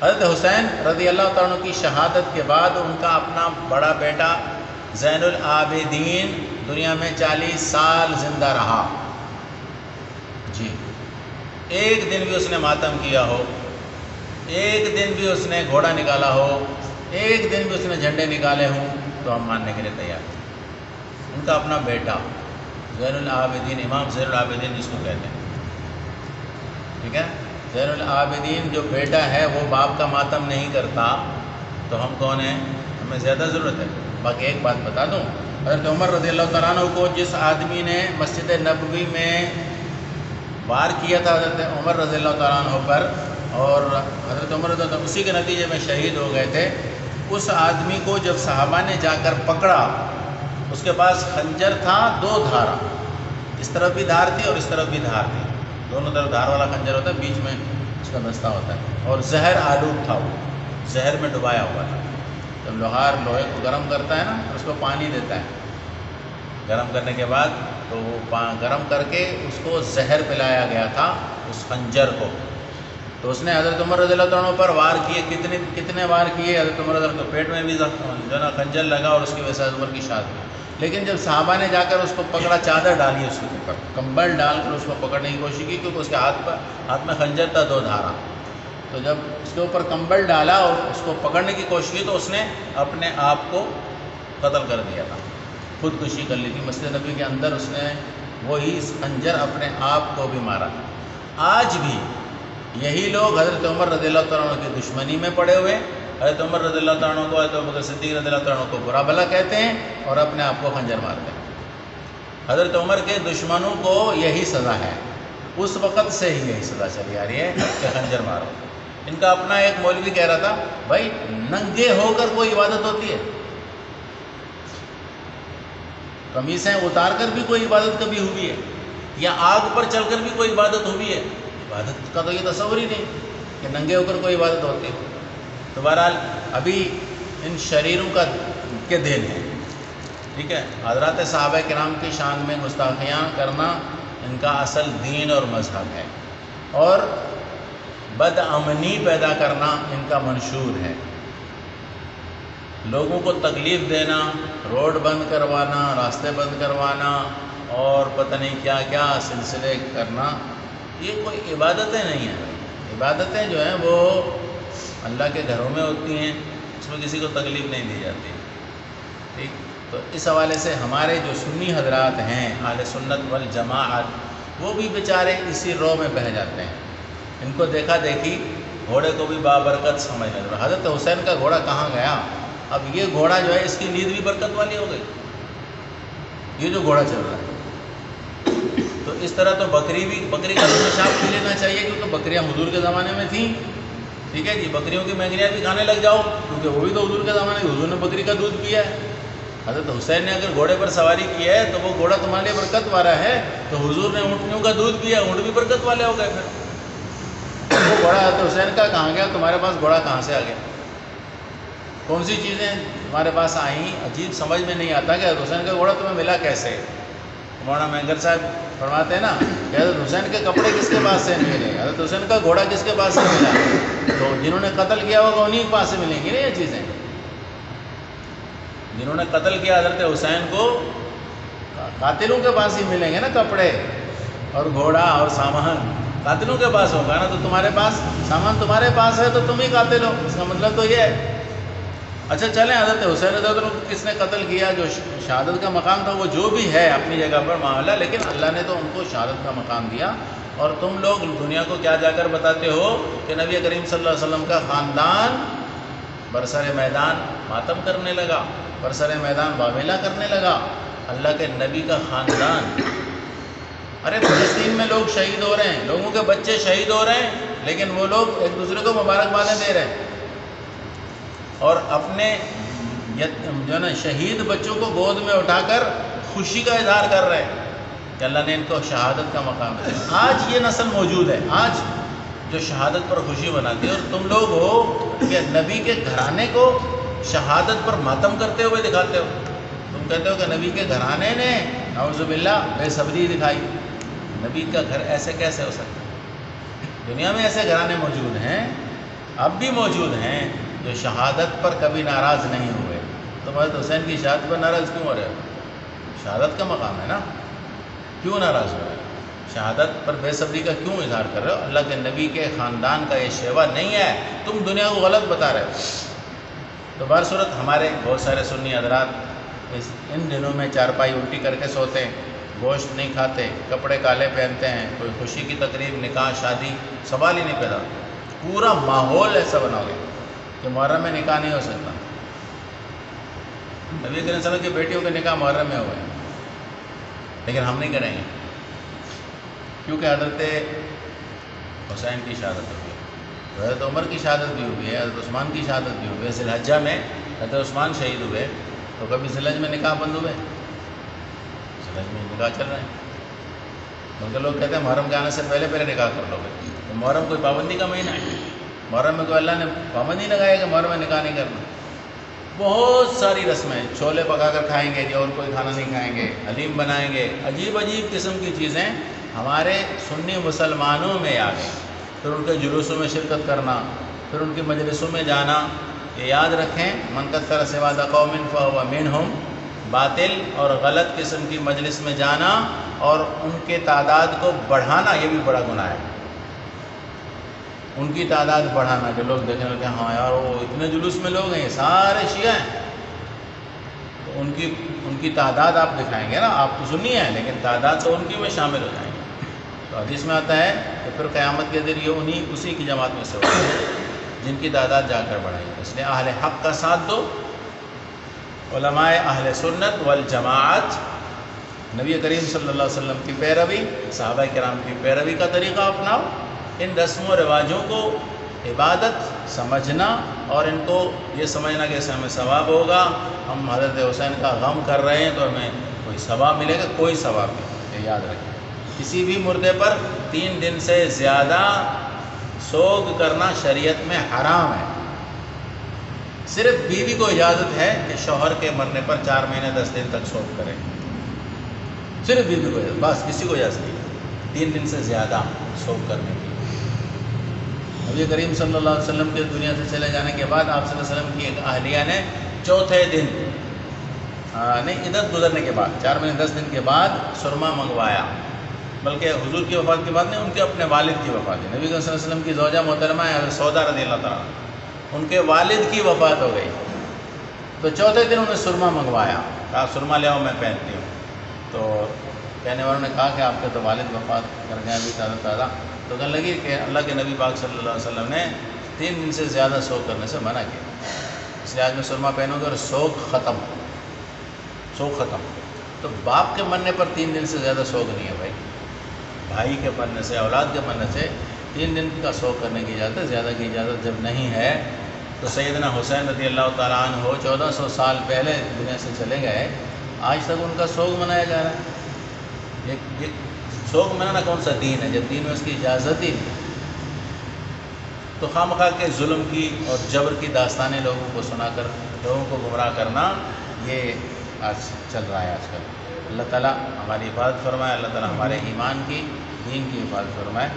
حضرت حسین رضی اللہ تعالیٰ عنہ کی شہادت کے بعد ان کا اپنا بڑا بیٹا زین العابدین دنیا میں 40 سال زندہ رہا جی۔ ایک دن بھی اس نے ماتم کیا ہو، ایک دن بھی اس نے گھوڑا نکالا ہو، ایک دن بھی اس نے جھنڈے نکالے ہوں تو ہم ماننے کے لیے تیار ہیں۔ ان کا اپنا بیٹا زین العابدین، امام زین العابدین جس کو کہتے ہیں، ٹھیک ہے، زین العابدین جو بیٹا ہے وہ باپ کا ماتم نہیں کرتا تو ہم کون ہیں؟ ہمیں زیادہ ضرورت ہے۔ باقی ایک بات بتا دوں، حضرت عمر رضی اللہ تعالیٰ عنہ کو جس آدمی نے مسجد نبوی میں وار کیا تھا حضرت عمر رضی اللہ تعالیٰ عنہ پر، اور حضرت عمر رضی اللہ عنہ اسی کے نتیجے میں شہید ہو گئے تھے، اس آدمی کو جب صحابہ نے جا کر پکڑا، اس کے پاس خنجر تھا 2 دھارا، اس طرف بھی دھار تھی اور اس طرف بھی دھار تھی، دونوں طرف دھار والا خنجر ہوتا ہے، بیچ میں اس کا دستہ ہوتا ہے، اور زہر آلود تھا، وہ زہر میں ڈبایا ہوا تھا۔ جب لوہار لوہے کو گرم کرتا ہے نا، اس کو پانی دیتا ہے، گرم کرنے کے بعد تو وہ گرم کر کے اس کو زہر پلایا گیا تھا اس خنجر کو، تو اس نے حضرت عمر رضی اللہ عنہ پر وار کیے، کتنے وار کیے، حضرت عمر رضی اللہ عنہ کو پیٹ میں بھی جو ہے نا خنجر لگا، اور اس کی وجہ سے حضرت عمر کی شہادت ہوئی۔ لیکن جب صحابہ نے جا کر اس کو پکڑا، چادر ڈالی اس کے اوپر، کمبل ڈال کر اس کو پکڑنے کی کوشش کی، کیونکہ اس کے ہاتھ میں خنجر تھا 2 دھارا، تو جب اس کے اوپر کمبل ڈالا اور اس کو پکڑنے کی کوشش کی تو اس نے اپنے آپ کو قتل کر دیا تھا، خودکشی کر لی تھی مسجد نبی کے اندر، اس نے وہی خنجر اپنے آپ کو بھی مارا۔ آج بھی یہی لوگ حضرت عمر رضی اللہ تعالیٰ عنہ کی دشمنی میں پڑے ہوئے، حضرت عمر رضی اللہ تعالیٰ عنہ کو، حضرت ابوبکر صدیق رضی اللہ تعالیٰ عنہ کو برا بھلا کہتے ہیں اور اپنے آپ کو خنجر مارتے ہیں۔ حضرت عمر کے دشمنوں کو یہی سزا ہے، اس وقت سے ہی یہی سزا چلی آ رہی ہے کہ خنجر مارو۔ ان کا اپنا ایک مولوی کہہ رہا تھا، بھائی ننگے ہو کر کوئی عبادت ہوتی ہے؟ قمیصیں اتار کر بھی کوئی عبادت کبھی ہوئی ہے؟ یا آگ پر چل کر بھی کوئی عبادت ہوئی ہے؟ عبادت کا تو یہ تصور ہی نہیں کہ ننگے ہو کر کوئی عبادت ہوتی ہے۔ تو بہرحال ابھی ان شریروں کے دین ہے، ٹھیک ہے، حضرات صحابہ کرام کی شان میں گستاخیاں کرنا ان کا اصل دین اور مذہب ہے، اور بدامنی پیدا کرنا ان کا منشور ہے۔ لوگوں کو تکلیف دینا، روڈ بند کروانا، راستے بند کروانا اور پتہ نہیں کیا کیا سلسلے کرنا، یہ کوئی عبادتیں نہیں ہیں۔ عبادتیں جو ہیں وہ اللہ کے گھروں میں ہوتی ہیں، اس میں کسی کو تکلیف نہیں دی جاتی، ٹھیک۔ تو اس حوالے سے ہمارے جو سنی حضرات ہیں اہل سنت والجماعت، وہ بھی بیچارے اسی رو میں بہہ جاتے ہیں۔ ان کو دیکھا دیکھی گھوڑے کو بھی بابرکت سمجھنے لگا۔ حضرت حسین کا گھوڑا کہاں گیا؟ اب یہ گھوڑا جو ہے اس کی نیند بھی برکت والی ہو گئی، یہ جو گھوڑا چل رہا ہے۔ تو اس طرح تو بکری کا پیشاب پی لینا چاہیے، کیونکہ بکریاں حضور کے زمانے میں تھیں، ٹھیک ہے جی، بکریوں کی مینگنیاں بھی کھانے لگ جاؤ، کیونکہ وہ بھی تو حضور کے زمانے میں، حضور نے بکری کا دودھ پیا ہے۔ حضرت حسین نے اگر گھوڑے پر سواری کی ہے تو وہ گھوڑا تمہارے لیے برکت والا ہے، تو حضور نے اونٹنیوں کا دودھ پیا، اونٹ بھی برکت والے ہو گئے۔ پھر وہ گھوڑا حضرت حسین کا کہاں گیا؟ تمہارے پاس گھوڑا کہاں سے آ گیا؟ کون سی چیزیں تمہارے پاس آئیں؟ عجیب سمجھ میں نہیں آتا کہ حضرت حسین کا گھوڑا تمہیں ملا کیسے؟ مولانا مینگر صاحب فرماتے ہیں نا کہ حضرت حسین کے کپڑے کس کے پاس سے ملے، حضرت حسین کا گھوڑا کس کے پاس سے ملا؟ تو جنہوں نے قتل کیا ہوگا انہیں کے پاس سے ملیں گی نا یہ چیزیں۔ جنہوں نے قتل کیا حضرت حسین کو، قاتلوں کے پاس ہی ملیں گے نا کپڑے اور گھوڑا اور سامان، قاتلوں کے پاس ہوگا نا۔ تو تمہارے پاس سامان تمہارے پاس ہے تو تم ہی قاتل ہو، اس کا مطلب تو یہ ہے۔ اچھا چلیں، حضرت حسین رضی اللہ عنہ کو کس نے قتل کیا؟ جو شہادت کا مقام تھا، وہ جو بھی ہے اپنی جگہ پر معاملہ، لیکن اللہ نے تو ان کو شہادت کا مقام دیا۔ اور تم لوگ دنیا کو کیا جا کر بتاتے ہو کہ نبی کریم صلی اللہ علیہ وسلم کا خاندان برسر میدان ماتم کرنے لگا، برسر میدان واویلا کرنے لگا۔ اللہ کے نبی کا خاندان، ارے فلسطین میں لوگ شہید ہو رہے ہیں، لوگوں کے بچے شہید ہو رہے ہیں، لیکن وہ لوگ ایک دوسرے کو مبارکبادیں دے رہے ہیں اور اپنے جو ہے نا شہید بچوں کو گود میں اٹھا کر خوشی کا اظہار کر رہے ہیں کہ اللہ نے ان کو شہادت کا مقام دیا۔ آج یہ نسل موجود ہے، آج جو شہادت پر خوشی مناتی ہے، اور تم لوگ ہو کہ نبی کے گھرانے کو شہادت پر ماتم کرتے ہوئے دکھاتے ہو۔ تم کہتے ہو کہ نبی کے گھرانے نے نعوذ باللہ بے صبری دکھائی۔ نبی کا گھر ایسے کیسے ہو سکتا ہے؟ دنیا میں ایسے گھرانے موجود ہیں اب بھی موجود ہیں جو شہادت پر کبھی ناراض نہیں ہوئے. تو حضرت حسین کی شہادت پر ناراض کیوں ہو رہے ہو؟ شہادت کا مقام ہے نا، کیوں ناراض ہو رہے ہو؟ شہادت پر بے صبری کا کیوں اظہار کر رہے ہو؟ اللہ کے نبی کے خاندان کا یہ شیوا نہیں ہے، تم دنیا کو غلط بتا رہے ہو. تو بہر صورت ہمارے بہت سارے سنی حضرات ان دنوں میں چارپائی الٹی کر کے سوتے ہیں، گوشت نہیں کھاتے، کپڑے کالے پہنتے ہیں، کوئی خوشی کی تقریب، نکاح، شادی، سوال ہی نہیں پیدا. پورا ماحول ایسا بنا ہوا ہے کہ محرم میں نکاح نہیں ہو سکتا. نبی کریم صلی اللہ علیہ وسلم کی بیٹیوں کے نکاح محرم میں ہوئے، لیکن ہم نہیں کریں گے کیونکہ حضرت حسین کی شہادت ہوئی ہے، حضرت عمر کی شہادت بھی ہوئی ہے، حضرت عثمان کی شہادت بھی ہوئی ہے. ذی الحجہ میں حضرت عثمان شہید ہوئے، تو کبھی ذی الحجہ میں نکاح بند ہوئے؟ ذی الحجہ میں نکاح چل رہے ہیں. بلکہ لوگ کہتے ہیں محرم کے آنے سے پہلے نکاح کر لو گے. تو محرم کوئی پابندی کا مہینہ ہے؟ محرم میں کوئی اللہ نے پابندی لگایا کہ محرم میں نکاح نہیں کرنا. بہت ساری رسمیں، چھولے پکا کر کھائیں گے جی، اور کوئی کھانا نہیں کھائیں گے، حلیم بنائیں گے، عجیب عجیب قسم کی چیزیں ہمارے سنی مسلمانوں میں آ گئی. پھر ان کے جلوسوں میں شرکت کرنا، پھر ان کی مجلسوں میں جانا. یہ یاد رکھیں، من کثر سواد قوم فهو منهم، باطل اور غلط قسم کی مجلس میں جانا اور ان کے تعداد کو بڑھانا، یہ بھی بڑا گناہ ہے. ان کی تعداد بڑھانا کہ لوگ دیکھنے لگے ہاں یار وہ اتنے جلوس میں لوگ ہیں، یہ سارے شیعہ ہیں. تو ان کی تعداد آپ دکھائیں گے نا، آپ تو سنی ہیں لیکن تعداد تو ان کی میں شامل ہو جائیں گے. تو حدیث میں آتا ہے کہ پھر قیامت کے دن یہ اسی کی جماعت میں سے ہوگا جن کی تعداد جا کر بڑھائیں گے. اس لیے اہل حق کا ساتھ دو، علماء اہل سنت والجماعت، نبی کریم صلی اللہ علیہ وسلم کی پیروی، صحابہ کرام کی پیروی کا طریقہ اپناؤ. ان رسم و رواجوں کو عبادت سمجھنا اور ان کو یہ سمجھنا کہ اس سے ہمیں ثواب ہوگا، ہم حضرت حسین کا غم کر رہے ہیں تو ہمیں کوئی ثواب ملے گا، کوئی ثواب نہیں. یہ یاد رکھیں، کسی بھی مردے پر 3 دن سے زیادہ سوگ کرنا شریعت میں حرام ہے. صرف بیوی کو اجازت ہے کہ شوہر کے مرنے پر 4 مہینے 10 دن تک سوگ کرے، صرف بیوی کو اجازت، بس کسی کو اجازت نہیں 3 دن سے زیادہ سوگ کرنے کی. نبی کریم صلی اللہ علیہ وسلم کے دنیا سے چلے جانے کے بعد آپ صلی اللہ علیہ وسلم کی ایک اہلیہ نے چوتھے دن نہیں عدت گزرنے کے بعد 4 مہینے 10 دن کے بعد سرما منگوایا. بلکہ حضور کی وفات کے بعد نہیں، ان کے اپنے والد کی وفات ہے. نبی صلی اللہ علیہ وسلم کی زوجہ محترمہ ہے حضرت سودا رضی اللہ تعالیٰ، ان کے والد کی وفات ہو گئی. تو چوتھے دن انہیں سرما منگوایا، کہا سرما لے آؤ میں پہنتی ہوں. تو کہنے والوں نے کہا کہ آپ کے تو والد وفات کر گئے ابھی تازہ تازہ. تو کہنے لگی کہ اللہ کے نبی پاک صلی اللہ علیہ وسلم نے 3 دن سے زیادہ سوگ کرنے سے منع کیا، اس لیے آج میں سرما پہنوں گا اور سوگ ختم. تو باپ کے مرنے پر 3 دن سے زیادہ سوگ نہیں ہے بھائی. بھائی کے مرنے سے، اولاد کے مرنے سے 3 دن کا سوگ کرنے کی اجازت ہے. زیادہ کی اجازت جب نہیں ہے تو سیدنا حسین رضی اللہ تعالیٰ عنہ 1400 سال پہلے دنیا سے چلے گئے، آج تک ان کا سوگ منایا جا رہا ہے. یہ سوگ منانا کون سا دین ہے جب دین میں اس کی اجازت ہی نہیں؟ تو خواہ کے ظلم کی اور جبر کی داستانیں لوگوں کو سنا کر لوگوں کو گمراہ کرنا، یہ آج چل رہا ہے آج کل. اللہ تعالیٰ ہماری حفاظت فرمائے، اللہ تعالیٰ ہمارے ایمان کی، دین کی حفاظت فرمائے.